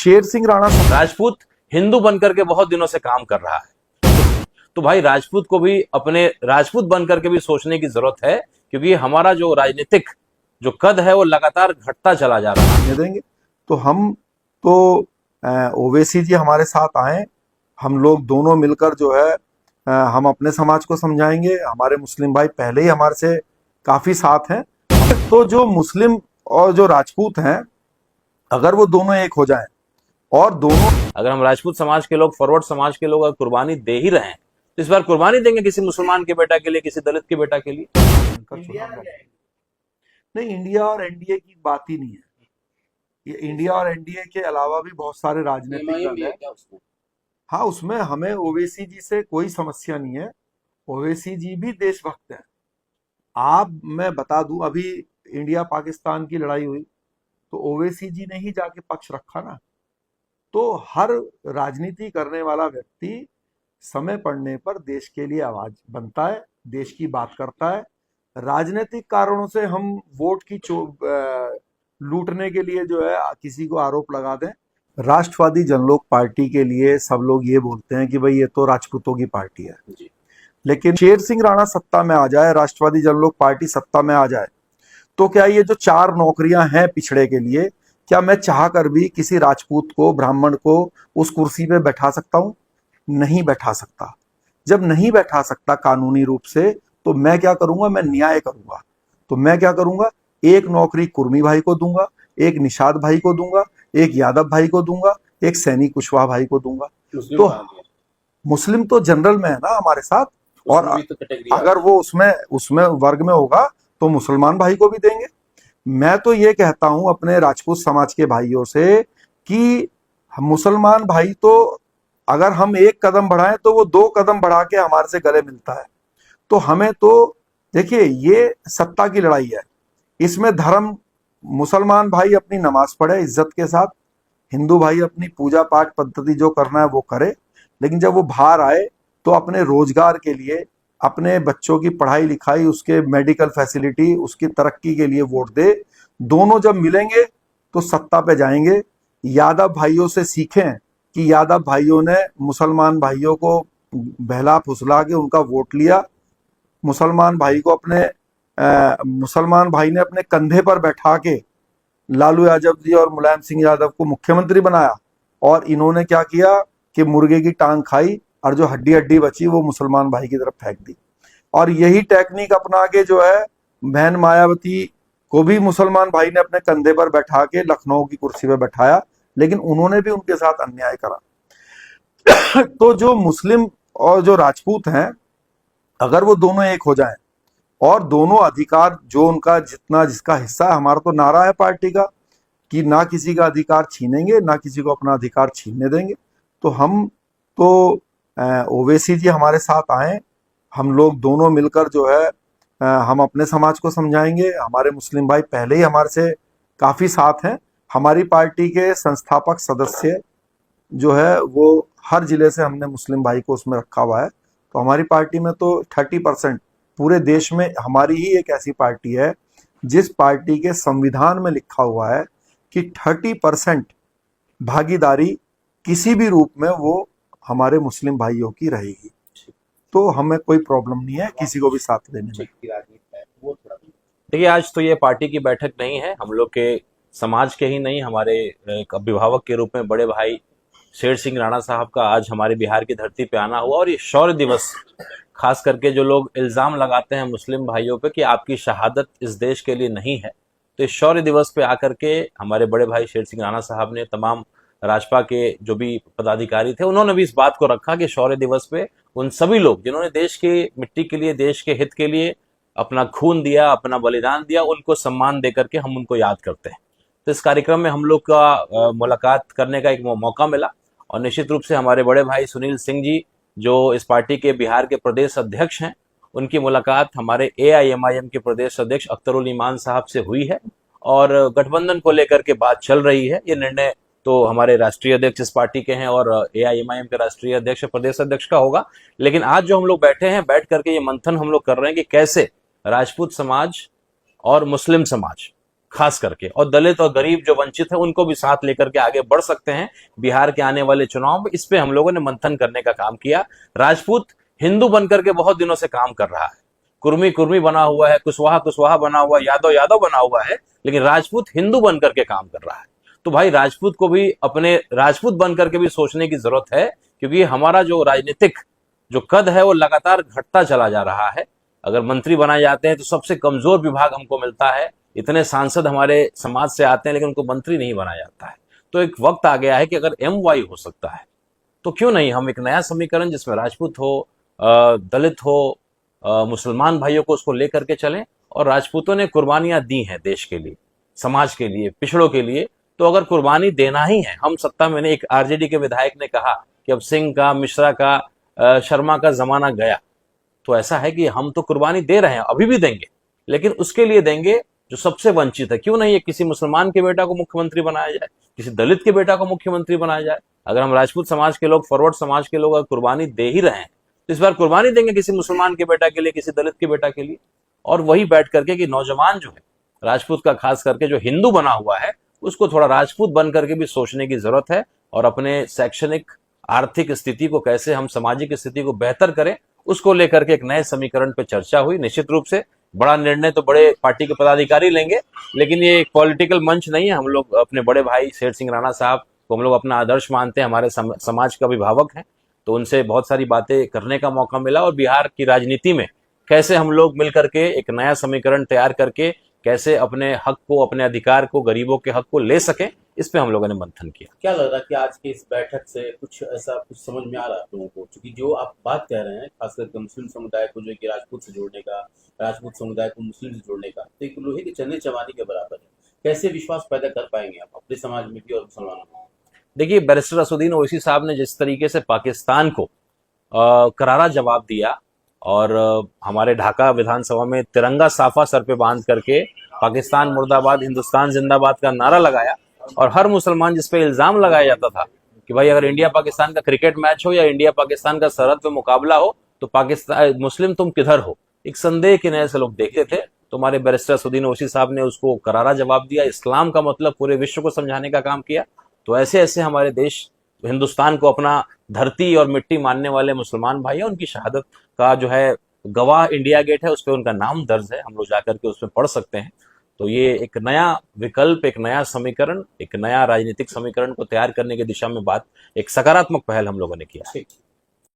शेर सिंह राणा राजपूत हिंदू बनकर के बहुत दिनों से काम कर रहा है, तो भाई राजपूत को भी अपने राजपूत बनकर के भी सोचने की जरूरत है, क्योंकि हमारा जो राजनीतिक जो कद है वो लगातार घटता चला जा रहा है। देंगे तो हम तो ओवैसी जी हमारे साथ आए, हम लोग दोनों मिलकर जो है हम अपने समाज को समझाएंगे। हमारे मुस्लिम भाई पहले ही हमारे से काफी साथ हैं, तो जो मुस्लिम और जो राजपूत हैं अगर वो दोनों एक हो जाएं और दोनों, अगर हम राजपूत समाज के लोग, फॉरवर्ड समाज के लोग अगर कुर्बानी दे ही रहे हैं तो इस बार कुर्बानी देंगे किसी मुसलमान के बेटा के लिए, किसी दलित के बेटा के लिए। नहीं, इंडिया और एनडीए की बात ही नहीं है। ये इंडिया और एनडीए के अलावा भी बहुत सारे राजनीतिक दल हैं। हाँ, उसमें हमें ओवैसी जी से कोई समस्या नहीं है, ओवैसी जी भी देशभक्त हैं। मैं बता दूं, अभी इंडिया पाकिस्तान की लड़ाई हुई तो ओवैसी जी ने ही जाके पक्ष रखा ना। तो हर राजनीति करने वाला व्यक्ति समय पड़ने पर देश के लिए आवाज बनता है, देश की बात करता है। राजनीतिक कारणों से हम वोट की लूटने के लिए जो है किसी को आरोप लगा दें। राष्ट्रवादी जनलोक पार्टी के लिए सब लोग ये बोलते हैं कि भाई ये तो राजपूतों की पार्टी है, लेकिन शेर सिंह राणा सत्ता में आ जाए, राष्ट्रवादी जनलोक पार्टी सत्ता में आ जाए, तो क्या ये जो 4 नौकरियां हैं पिछड़े के लिए, क्या मैं चाह कर भी किसी राजपूत को, ब्राह्मण को उस कुर्सी पे बैठा सकता हूं? नहीं बैठा सकता। जब नहीं बैठा सकता कानूनी रूप से, तो मैं क्या करूंगा? मैं न्याय करूंगा। तो मैं क्या करूंगा? एक नौकरी कुर्मी भाई को दूंगा, एक निषाद भाई को दूंगा, एक यादव भाई को दूंगा, एक सैनी कुशवाहा भाई को दूंगा। तो मुस्लिम तो जनरल में है ना हमारे साथ, और अगर वो उसमें वर्ग में होगा तो मुसलमान भाई को भी देंगे। मैं तो ये कहता हूं अपने राजपूत समाज के भाइयों से कि मुसलमान भाई तो अगर हम एक कदम बढ़ाएं तो वो 2 कदम बढ़ा के हमारे से गले मिलता है। तो हमें तो देखिए, ये सत्ता की लड़ाई है, इसमें धर्म, मुसलमान भाई अपनी नमाज पढ़े इज्जत के साथ, हिंदू भाई अपनी पूजा पाठ पद्धति जो करना है वो करे, लेकिन जब वो बाहर आए तो अपने रोजगार के लिए, अपने बच्चों की पढ़ाई लिखाई, उसके मेडिकल फैसिलिटी, उसकी तरक्की के लिए वोट दे। दोनों जब मिलेंगे तो सत्ता पे जाएंगे। यादव भाइयों से सीखें कि यादव भाइयों ने मुसलमान भाइयों को बहला फुसला के उनका वोट लिया, मुसलमान भाई को मुसलमान भाई ने अपने कंधे पर बैठा के लालू यादव जी और मुलायम सिंह यादव को मुख्यमंत्री बनाया, और इन्होंने क्या किया कि मुर्गे की टांग खाई और जो हड्डी हड्डी बची वो मुसलमान भाई की तरफ फेंक दी। और यही टेक्निक अपना के जो है बहन मायावती को भी मुसलमान भाई ने अपने कंधे पर बैठा के लखनऊ की कुर्सी पर बैठाया, लेकिन उन्होंने भी उनके साथ अन्याय करा। तो जो मुस्लिम और जो राजपूत हैं अगर वो दोनों एक हो जाएं और दोनों अधिकार जो उनका जितना जिसका हिस्सा है, हमारा तो नारा है पार्टी का कि ना किसी का अधिकार छीनेंगे, ना किसी को अपना अधिकार छीनने देंगे। तो हम तो ओवैसी जी हमारे साथ आए, हम लोग दोनों मिलकर जो है हम अपने समाज को समझाएंगे। हमारे मुस्लिम भाई पहले ही हमारे से काफी साथ हैं। हमारी पार्टी के संस्थापक सदस्य जो है वो हर जिले से हमने मुस्लिम भाई को उसमें रखा हुआ है। तो हमारी पार्टी में तो 30% पूरे देश में हमारी ही एक ऐसी पार्टी है जिस पार्टी के संविधान में लिखा हुआ है कि 30% भागीदारी किसी भी रूप में वो हमारे मुस्लिम भाइयों की रहेगी। तो हमें कोई प्रॉब्लम नहीं है किसी को भी साथ लेने में। देखिए, आज तो ये पार्टी की बैठक नहीं है, हम लोग के समाज के ही नहीं, हमारे एक अभिभावक के रूप में बड़े भाई शेर सिंह राणा साहब का आज हमारे बिहार की धरती पे आना हुआ। और ये शौर्य दिवस, खास करके जो लोग इल्जाम लगाते हैं मुस्लिम भाइयों पे कि आपकी शहादत इस देश के लिए नहीं है, तो इस शौर्य दिवस पे आकर के हमारे बड़े भाई शेर सिंह राणा साहब ने, तमाम राजपा के जो भी पदाधिकारी थे, उन्होंने भी इस बात को रखा कि शौर्य दिवस पे उन सभी लोग जिन्होंने देश की मिट्टी के लिए, देश के हित के लिए अपना खून दिया, अपना बलिदान दिया, उनको सम्मान देकर के हम उनको याद करते हैं। तो इस कार्यक्रम में हम लोग का मुलाकात करने का एक मौका मिला, और निश्चित रूप से हमारे बड़े भाई सुनील सिंह जी जो इस पार्टी के बिहार के प्रदेश अध्यक्ष हैं, उनकी मुलाकात हमारे AIMIM के प्रदेश अध्यक्ष अख्तरुल ईमान साहब से हुई है, और गठबंधन को लेकर के बात चल रही है। ये निर्णय तो हमारे राष्ट्रीय अध्यक्ष इस पार्टी के हैं और AIMIM के राष्ट्रीय अध्यक्ष, प्रदेश अध्यक्ष का होगा। लेकिन आज जो हम लोग बैठे हैं, बैठ करके ये मंथन हम लोग कर रहे हैं कि कैसे राजपूत समाज और मुस्लिम समाज खास करके, और दलित और गरीब जो वंचित है उनको भी साथ लेकर के आगे बढ़ सकते हैं बिहार के आने वाले चुनाव में। इस पे हम लोगों ने मंथन करने का काम किया। राजपूत हिंदू बनकर के बहुत दिनों से काम कर रहा है, कुर्मी कुर्मी बना हुआ है, कुशवाहा कुशवाहा बना हुआ है, यादव यादव बना हुआ है, लेकिन राजपूत हिंदू बनकर के काम कर रहा है। तो भाई राजपूत को भी अपने राजपूत बनकर के भी सोचने की जरूरत है, क्योंकि हमारा जो राजनीतिक जो कद है वो लगातार घटता चला जा रहा है। अगर मंत्री बनाए जाते हैं तो सबसे कमजोर विभाग हमको मिलता है। इतने सांसद हमारे समाज से आते हैं लेकिन उनको मंत्री नहीं बनाया जाता है। तो एक वक्त आ गया है कि अगर MY हो सकता है तो क्यों नहीं हम एक नया समीकरण जिसमें राजपूत हो, दलित हो, मुसलमान भाइयों को उसको लेकर के चलें। और राजपूतों ने कुर्बानियां दी हैं देश के लिए, समाज के लिए, पिछड़ों के लिए। तो अगर कुर्बानी देना ही है, हम सत्ता में, एक RJD के विधायक ने कहा कि अब सिंह का, मिश्रा का, शर्मा का जमाना गया, तो ऐसा है कि हम तो कुर्बानी दे रहे हैं, अभी भी देंगे, लेकिन उसके लिए देंगे जो सबसे वंचित है। क्यों नहीं है किसी मुसलमान के बेटा को मुख्यमंत्री बनाया जाए, किसी दलित के बेटा को मुख्यमंत्री बनाया जाए। अगर हम राजपूत समाज के लोग, फॉरवर्ड समाज के लोग अगर कुर्बानी दे ही रहे हैं तो इस बार कुर्बानी देंगे किसी मुसलमान के बेटा के लिए, किसी दलित के बेटा के लिए। और वही बैठ करके कि नौजवान जो है राजपूत का, खास करके जो हिंदू बना हुआ है, उसको थोड़ा राजपूत बन करके भी सोचने की जरूरत है। और अपने शैक्षणिक, आर्थिक स्थिति को कैसे हम, सामाजिक स्थिति को बेहतर करें, उसको लेकर के एक नए समीकरण पर चर्चा हुई। निश्चित रूप से बड़ा निर्णय तो बड़े पार्टी के पदाधिकारी लेंगे, लेकिन ये एक पॉलिटिकल मंच नहीं है। हम लोग अपने बड़े भाई शेर सिंह राणा साहब को हम लोग अपना आदर्श मानते हैं, हमारे समाज का अभिभावक हैं, तो उनसे बहुत सारी बातें करने का मौका मिला। और बिहार की राजनीति में कैसे हम लोग मिल करके एक नया समीकरण तैयार करके कैसे अपने हक को, अपने अधिकार को, गरीबों के हक को ले सकें, इस पे हम लोगों ने मंथन किया। क्या लग रहा है कि आज की इस बैठक से कुछ ऐसा कुछ समझ में आ रहा है आप लोगों को? क्योंकि जो आप बात कह रहे हैं, खास करके मुस्लिम समुदाय को जो है कि राजपूत से जोड़ने का, राजपूत समुदाय को मुस्लिम से जोड़ने का, तो एक लोहे के चने चबाने के बराबर है। कैसे विश्वास पैदा कर पाएंगे आप अपने समाज में भी और मुसलमानों में? देखिए, बैरिस्टर असदुद्दीन ओवैसी साहब ने जिस तरीके से पाकिस्तान को करारा जवाब दिया और हमारे ढाका विधानसभा में तिरंगा साफा सर पे बांध करके पाकिस्तान मुर्दाबाद, हिंदुस्तान जिंदाबाद का नारा लगाया, और हर मुसलमान जिस पे इल्जाम लगाया जाता था कि भाई अगर इंडिया पाकिस्तान का क्रिकेट मैच हो या इंडिया पाकिस्तान का सरहद पे मुकाबला हो तो पाकिस्तान मुस्लिम तुम किधर हो, एक संदेह के नजर से लोग देखते थे। तो हमारे बैरिस्टर असदुद्दीन ओवैसी साहब ने उसको करारा जवाब दिया, इस्लाम का मतलब पूरे विश्व को समझाने का काम किया। तो ऐसे ऐसे हमारे देश, हिंदुस्तान को अपना धरती और मिट्टी मानने वाले मुसलमान भाई हैं, उनकी शहादत का जो है गवाह इंडिया गेट है, उस पर उनका नाम दर्ज है, हम लोग जाकर के उसमें पढ़ सकते हैं। तो ये एक नया विकल्प, एक नया समीकरण, एक नया राजनीतिक समीकरण को तैयार करने की दिशा में बात, एक सकारात्मक पहल हम लोगों ने किया।